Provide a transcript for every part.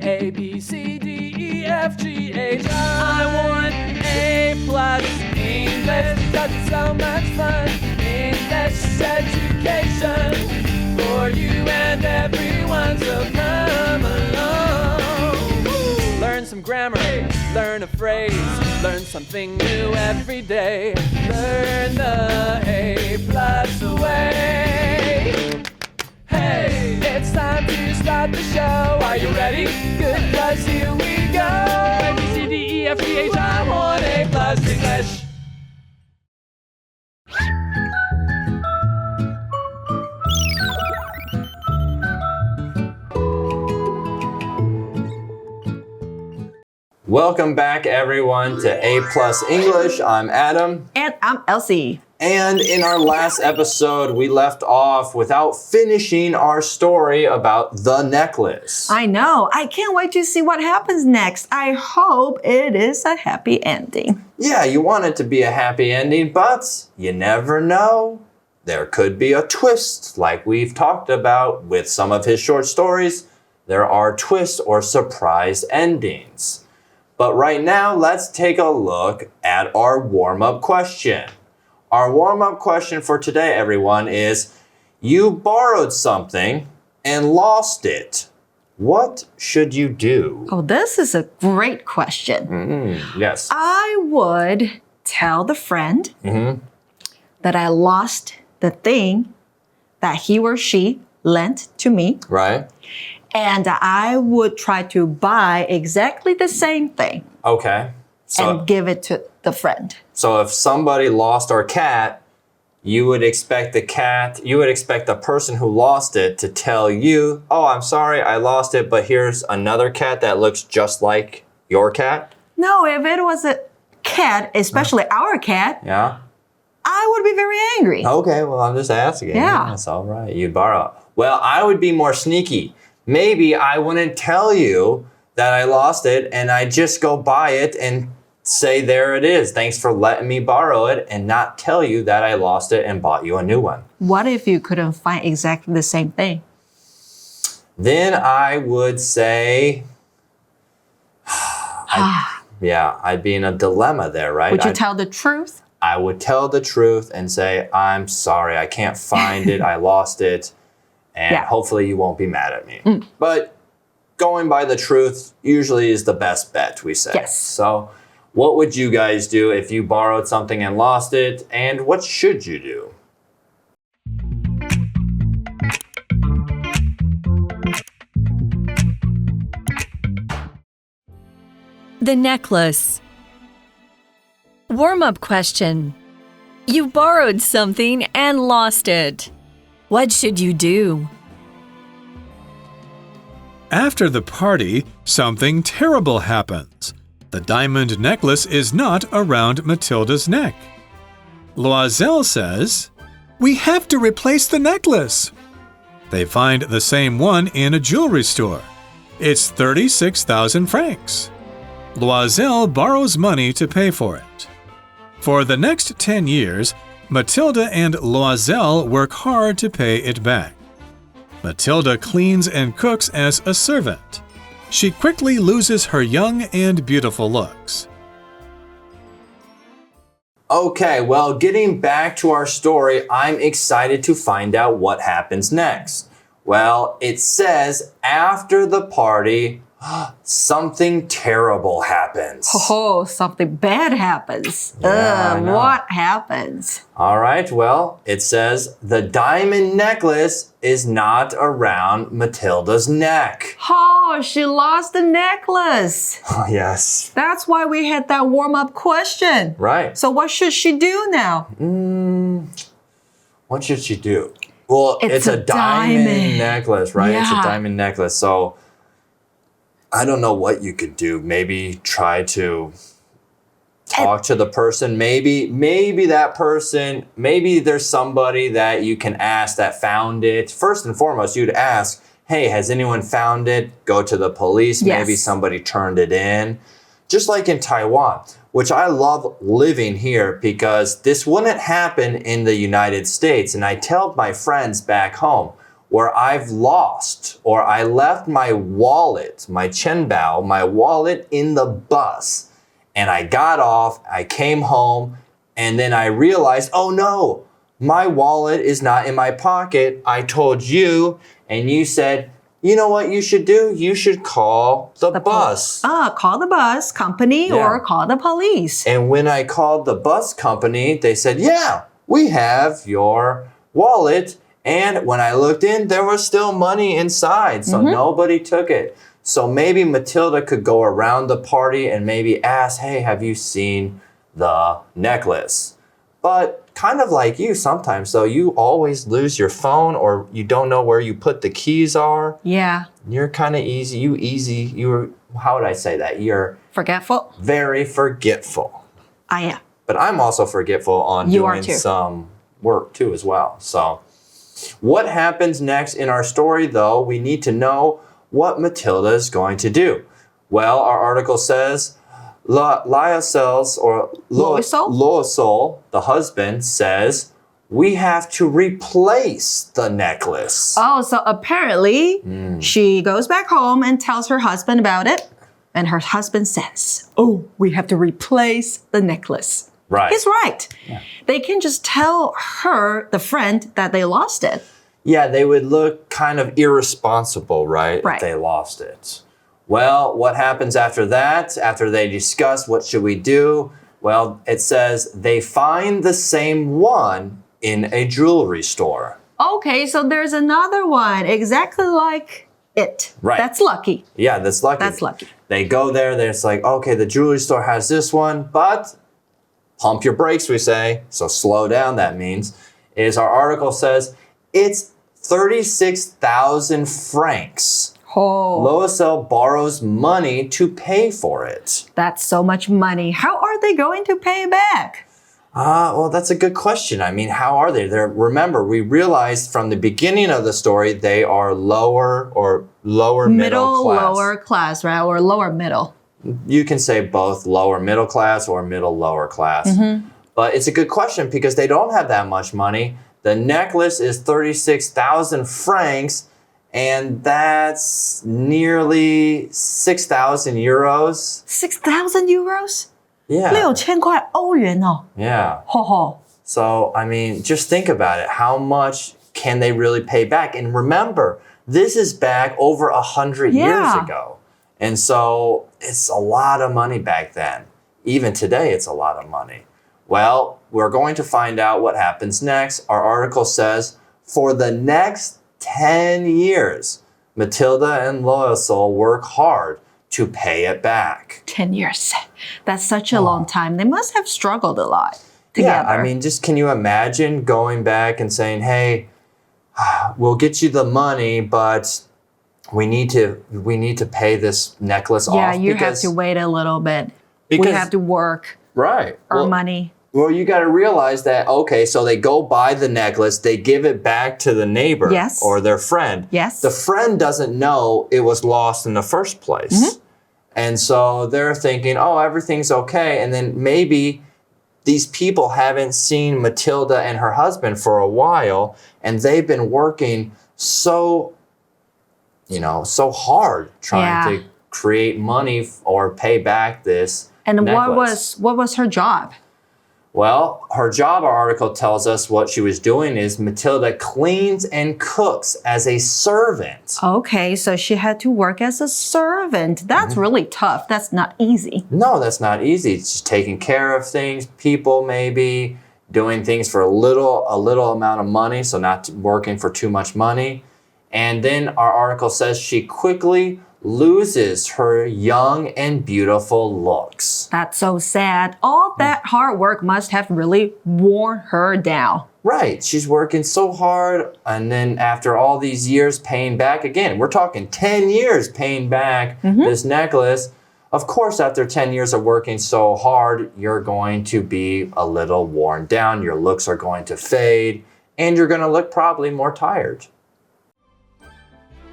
A, B, C, D, E, F, G, H, I want A+ English because it's so much fun. English education for you and everyone, so come along. Learn some grammar, learn a phrase, learn something new every day. Learn the A+ way. Hey, it's time to start the show. Are you ready? Good, 'cause here we go. A, B, C, D, E, F, G, H, I want A+ English. Welcome back, everyone, to A+ English. I'm Adam. And I'm Elsie. And in our last episode, we left off without finishing our story about the necklace. I know. I can't wait to see what happens next. I hope it is a happy ending. Yeah, you want it to be a happy ending, but you never know. There could be a twist, like we've talked about with some of his short stories. There are twists or surprise endings. But right now, let's take a look at our warm-up question. Our warm-up question for today, everyone, is you borrowed something and lost it. What should you do? Oh, this is a great question. Yes. I would tell the friend that I lost the thing that he or she lent to me. Right. And I would try to buy exactly the same thing. Okay. And give it to the friend. So if somebody lost our cat, you would expect the person who lost it to tell you, oh, I'm sorry, I lost it, but here's another cat that looks just like your cat? No, if it was a cat, especially our cat, yeah, I would be very angry. Okay, well, I'm just asking. Yeah. That's all right. You'd borrow. Well, I would be more sneaky. Maybe I wouldn't tell you that I lost it and I just go buy it and say, there it is. Thanks for letting me borrow it, and not tell you that I lost it and bought you a new one. What if you couldn't find exactly the same thing? Then I would say, I'd be in a dilemma there, right? Would you tell the truth? I would tell the truth and say, I'm sorry, I can't find it, I lost it, and hopefully you won't be mad at me. But going by the truth usually is the best bet, we say. Yes. So what would you guys do if you borrowed something and lost it, and what should you do? The necklace. Warm-up question. You borrowed something and lost it. What should you do? After the party, something terrible happens. The diamond necklace is not around Matilda's neck. Loisel says, "We have to replace the necklace." They find the same one in a jewelry store. It's 36,000 francs. Loisel borrows money to pay for it. For the next 10 years, Matilda and Loisel work hard to pay it back. Matilda cleans and cooks as a servant. She quickly loses her young and beautiful looks. Okay, well, getting back to our story, I'm excited to find out what happens next. Well, it says after the party, something terrible happens. Oh, something bad happens. Yeah, I know. What happens? All right, well, it says the diamond necklace is not around Matilda's neck. Oh, she lost the necklace. Oh, yes. That's why we had that warm-up question. Right. So what should she do now? What should she do? Well, it's a diamond necklace, right? Yeah. It's a diamond necklace. So I don't know what you could do. Maybe try to talk to the person. Maybe that person, maybe there's somebody that you can ask that found it. First and foremost, you'd ask, hey, has anyone found it? Go to the police. Yes. Maybe somebody turned it in. Just like in Taiwan, which I love living here because this wouldn't happen in the United States. And I tell my friends back home, where I've lost or I left my wallet, my 钱包, my wallet in the bus. And I got off, I came home, and then I realized, oh no, my wallet is not in my pocket. I told you, and you said, you know what you should do? You should call the bus. Call the bus company or call the police. And when I called the bus company, they said, yeah, we have your wallet. And when I looked in, there was still money inside. So nobody took it. So maybe Matilda could go around the party and maybe ask, hey, have you seen the necklace? But kind of like you sometimes, though, you always lose your phone or you don't know where you put the keys are. Yeah. You're kind of you're, how would I say that? You're forgetful. Very forgetful. I am. But I'm also forgetful on doing some work too as well. So what happens next in our story, though? We need to know what Matilda is going to do. Well, our article says, Loisel, the husband, says, we have to replace the necklace. Oh, so apparently she goes back home and tells her husband about it. And her husband says, oh, we have to replace the necklace. Right. He's right. Yeah. They can just tell her, the friend, that they lost it. Yeah, they would look kind of irresponsible, right? If they lost it. Well, what happens after that? After they discuss what should we do? Well, it says they find the same one in a jewelry store. Okay, so there's another one exactly like it. Right. That's lucky. Yeah, that's lucky. That's lucky. They go there, it's like, okay, the jewelry store has this one, but pump your brakes, we say. So slow down, that means. Our article says it's 36,000 francs. Oh. Loisel borrows money to pay for it. That's so much money. How are they going to pay back? Well, that's a good question. I mean, how are they? Remember, we realized from the beginning of the story, they are lower middle class. Lower class, right? Or lower middle. You can say both lower middle class or middle lower class. But it's a good question because they don't have that much money. The necklace is 36,000 francs, and that's nearly 6,000 euros. 6,000 euros? Yeah. 6,000块欧元哦. Yeah. Ho ho. So, I mean, just think about it. How much can they really pay back? And remember, this is back over 100 years ago. And so it's a lot of money back then. Even today, it's a lot of money. Well, we're going to find out what happens next. Our article says, for the next 10 years, Matilda and Loisel work hard to pay it back. 10 years. That's such a long time. They must have struggled a lot together. Yeah, I mean, just can you imagine going back and saying, hey, we'll get you the money, but we need to pay this necklace off. Yeah, you have to wait a little bit. We have to work. Right. Earn money. Well, you got to realize that, okay, so they go buy the necklace, they give it back to the neighbor or their friend. Yes. The friend doesn't know it was lost in the first place. And so they're thinking, oh, everything's okay. And then maybe these people haven't seen Matilda and her husband for a while, and they've been working so hard trying to create money or pay back this necklace. What was her job? Well, her job, our article tells us what she was doing is Matilda cleans and cooks as a servant. Okay, so she had to work as a servant. That's really tough. That's not easy. No, that's not easy. It's just taking care of things, people maybe, doing things for a little amount of money, so not working for too much money. And then our article says she quickly loses her young and beautiful looks. That's so sad. All that hard work must have really worn her down. Right. She's working so hard, and then after all these years paying back, again, we're talking 10 years paying back this necklace. Of course, after 10 years of working so hard, you're going to be a little worn down. Your looks are going to fade, and you're going to look probably more tired.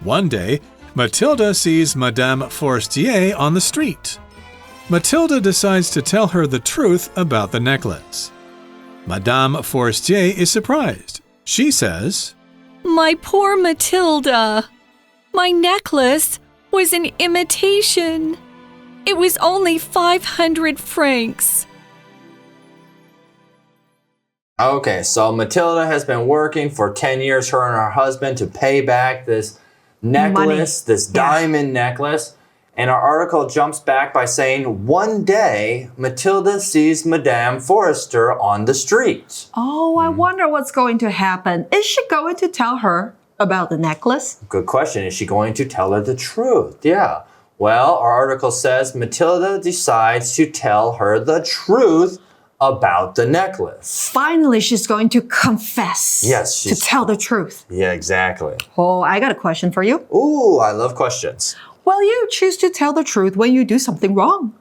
One day, Matilda sees Madame Forestier on the street. Matilda decides to tell her the truth about the necklace. Madame Forestier is surprised. She says, My poor Matilda. My necklace was an imitation. It was only 500 francs. Okay, so Matilda has been working for 10 years, her and her husband, to pay back this necklace, this diamond necklace. And our article jumps back by saying, one day, Matilda sees Madame Forrester on the street. Oh, I wonder what's going to happen. Is she going to tell her about the necklace? Good question. Is she going to tell her the truth? Yeah. Well, our article says Matilda decides to tell her the truth about the necklace. Finally, she's going to confess. Yes, to tell the truth. Yeah, exactly. Oh, I got a question for you. Ooh, I love questions. Will you choose to tell the truth when you do something wrong?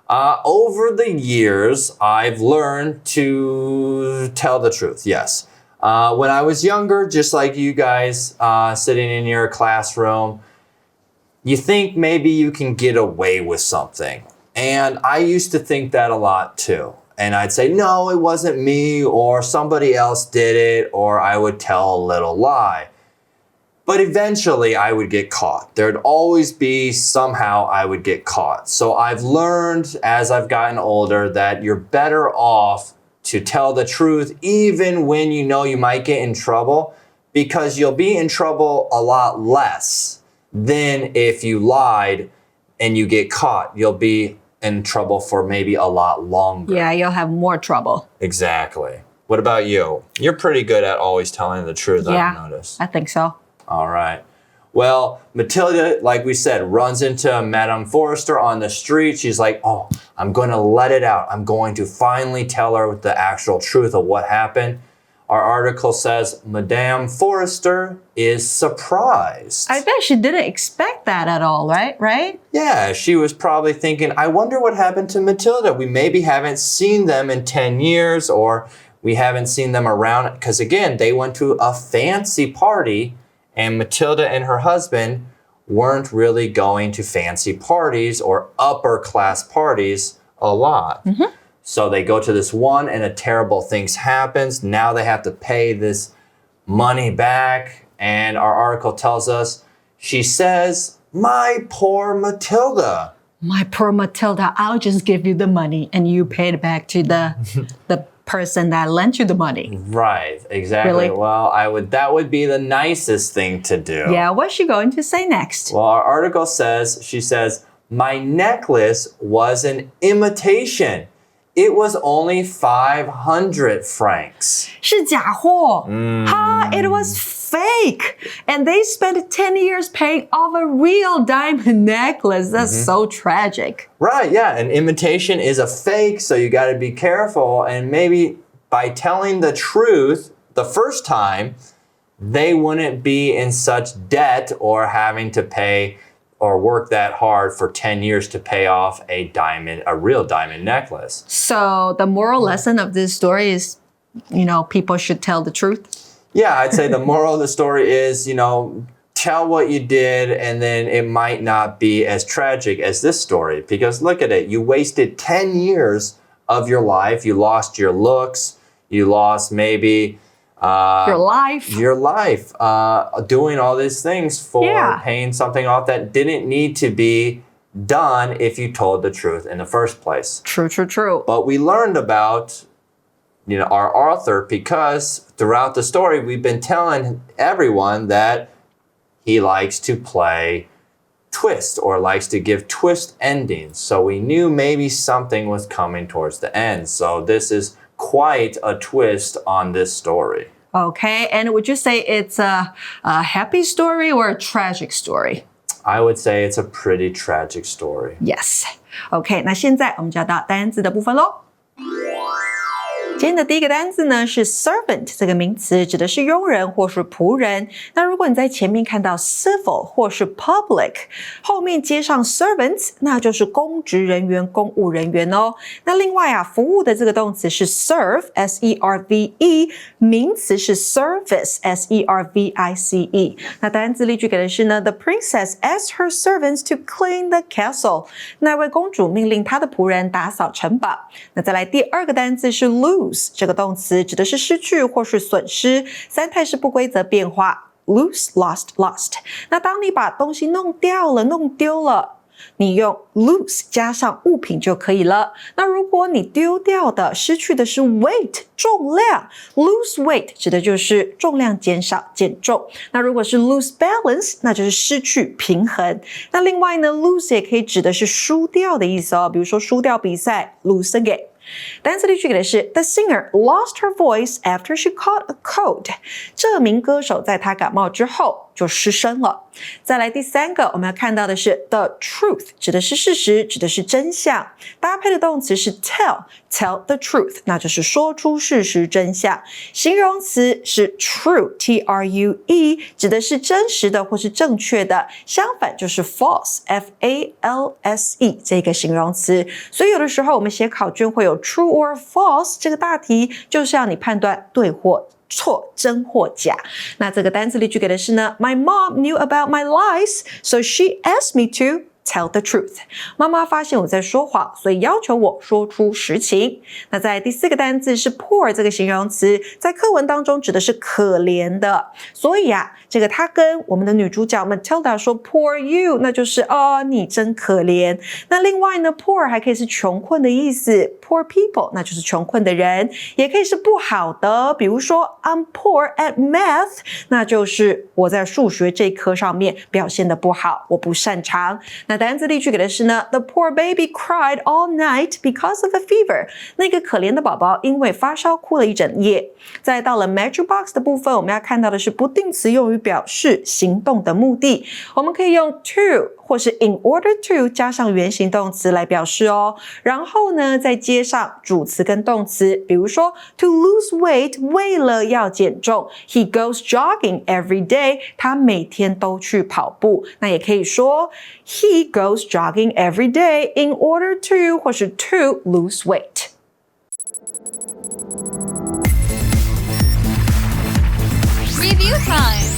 Over the years, I've learned to tell the truth, yes. When I was younger, just like you guys sitting in your classroom, you think maybe you can get away with something. And I used to think that a lot too. And I'd say, no, it wasn't me, or somebody else did it, or I would tell a little lie. But eventually I would get caught. There'd always be somehow I would get caught. So I've learned as I've gotten older that you're better off to tell the truth even when you know you might get in trouble, because you'll be in trouble a lot less than if you lied and you get caught. You'll be in trouble for maybe a lot longer. Yeah, you'll have more trouble. Exactly. What about you? You're pretty good at always telling the truth, I've noticed. I think so. All right. Well, Matilda, like we said, runs into Madame Forrester on the street. She's like, oh, I'm going to let it out. I'm going to finally tell her the actual truth of what happened. Our article says Madame Forrester is surprised. I bet she didn't expect that at all, right? Yeah, she was probably thinking, I wonder what happened to Matilda. We maybe haven't seen them in 10 years, or we haven't seen them around. Because again, they went to a fancy party, and Matilda and her husband weren't really going to fancy parties or upper class parties a lot. Mm-hmm. So they go to this one and a terrible thing happens. Now they have to pay this money back. And our article tells us, she says, my poor Matilda. My poor Matilda, I'll just give you the money and you pay it back to the person that lent you the money. Right, exactly. Really? Well, that would be the nicest thing to do. Yeah, what's she going to say next? Well, our article says, she says, my necklace was an imitation. It was only 500 francs. 是假货. It was fake. And they spent 10 years paying off a real diamond necklace. That's so tragic. Right, yeah. An imitation is a fake, so you got to be careful. And maybe by telling the truth the first time, they wouldn't be in such debt or having to pay or work that hard for 10 years to pay off a real diamond necklace. So the moral lesson of this story is, people should tell the truth. Yeah, I'd say the moral of the story is, tell what you did, and then it might not be as tragic as this story. Because look at it, you wasted 10 years of your life. You lost your looks. You lost maybe your life. Doing all these things for paying something off that didn't need to be done if you told the truth in the first place. True. But we learned about our author because throughout the story we've been telling everyone that he likes to play twist or likes to give twist endings. So we knew maybe something was coming towards the end. So this is quite a twist on this story. Okay, and would you say it's a happy story or a tragic story? I would say it's a pretty tragic story. Yes. Okay, 那现在我们就要到单字的部分咯。今天的第一个单字呢是 servant 这个名词，指的是佣人或是仆人。那如果你在前面看到 civil 或是 public， 后面接上 servants， 那就是公职人员、公务人员哦。那另外啊，服务的这个动词是 serve S-E-R-V-E， 名词是 service S-E-R-V-I-C-E。那单字例句给的是呢 The princess asked her servants to clean the castle。那位公主命令她的仆人打扫城堡。那再来第二个单字是 lose lose 这个动词，指的是失去或是损失，三态是不规则变化。lose, lost, lost。那当你把东西弄掉了、弄丢了，你用 lose 加上物品就可以了。那如果你丢掉的、失去的是 weight 重量 ，lose weight 指的就是重量减少、减重。那如果是 lose balance， 那就是失去平衡。那另外呢 ，lose 也可以指的是输掉的意思哦，比如说输掉比赛 ，lose a game。单词例句给的是 The singer lost her voice after she caught a cold。 这名歌手在她感冒之后就失声了。再来第三个，我们要看到的是 The truth， 指的是事实，指的是真相。搭配的动词是 tell the truth， 那就是说出事实真相。形容词是 true T-R-U-E， 指的是真实的或是正确的。相反就是 false F-A-L-S-E 这个形容词。所以有的时候我们写考卷会有 true or false 这个大题，就是要你判断对或错，真或假。那这个单词例句给的是呢 My mom knew about my lies, so she asked me to tell the truth。 妈妈发现我在说谎，所以要求我说出实情。那在第四个单字是 poor 这个形容词，在课文当中指的是可怜的。所以这个他跟我们的女主角 Matilda 说 poor you， 那就是你真可怜。那另外呢 poor 还可以是穷困的意思， poor people 那就是穷困的人，也可以是不好的，比如说 I'm poor at math， 那就是我在数学这一科上面表现得不好，我不擅长。那单字例句给的是呢 The poor baby cried all night because of a fever。 那个可怜的宝宝因为发烧哭了一整夜。再到了 Magic Box 的部分，我们要看到的是不定词用于表示行动的目的。我们可以用 to 或是 in order to 加上原形动词来表示哦。然后呢再接上主词跟动词，比如说 to lose weight 为了要减重， He goes jogging every day 他每天都去跑步。那也可以说 He goes jogging every day in order to 或是 to lose weight。 Review time.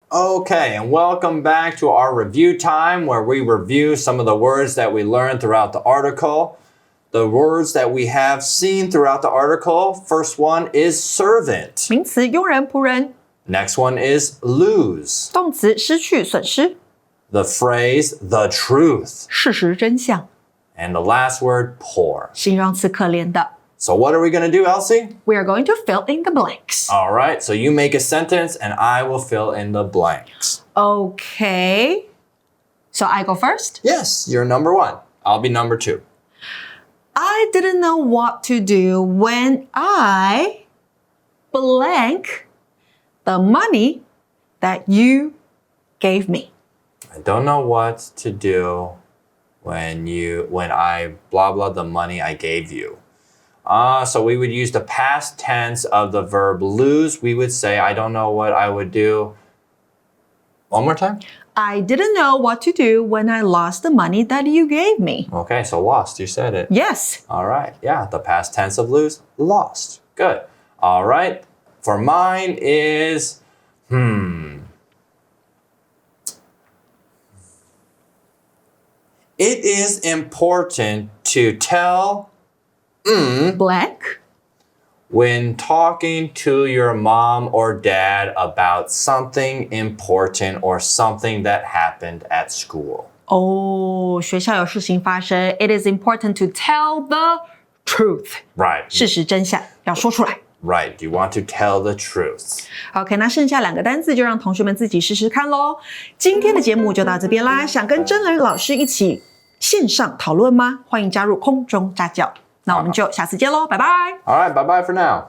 Okay, and welcome back to our review time where we review some of the words that we learned throughout the article. The words that we have seen throughout the article. First one is servant. 名词佣人、仆人。 Next one is lose. 动词失去、损失。 The phrase the truth. 事实真相。 And the last word poor. 形容词可怜的。 So what are we going to do, Elsie? We are going to fill in the blanks. All right, so you make a sentence and I will fill in the blanks. Okay. So I go first? Yes, you're number one. I'll be number two. I didn't know what to do when I blank the money that you gave me. I don't know what to do when I blah blah the money I gave you. So we would use the past tense of the verb lose. We would say, I don't know what I would do. One more time. I didn't know what to do when I lost the money that you gave me. Okay, so lost, you said it. Yes. All right, yeah, the past tense of lose, lost. Good. All right, for mine is, It is important to tell Blank. when talking to your mom or dad about something important or something that happened at school. 学校有事情发生 It is important to tell the truth. Right. 事实真相要说出来。 Right. You want to tell the truth. OK， 那剩下2个单字就让同学们自己试试看咯。今天的节目就到这边啦。想跟真人老师一起线上讨论吗？欢迎加入空中家教。那我们就下次见咯，拜拜。All right. Bye-bye for now.